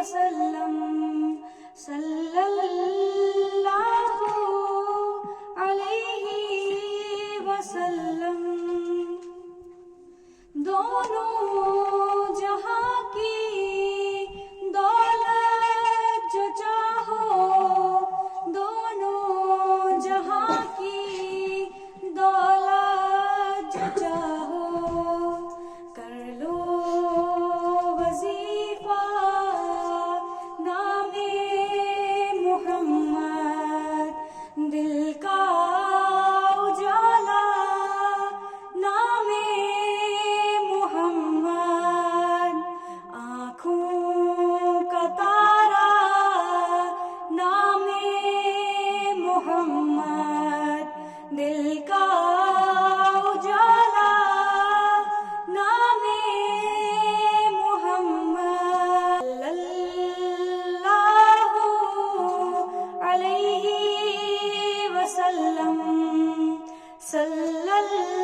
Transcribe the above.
وسلم صلی اللہ علیہ وسلم. دونوں جہاں کی دولت جو چاہو، دونوں جہاں کی دولت جو چاہو، کر لو وظیفہ نام محمد، دل کا اجالا نام محمد، آنکھوں کا تارا نام محمد، دل کا اجالا نام محمد. اللہ علیہ وسلم صلی اللہ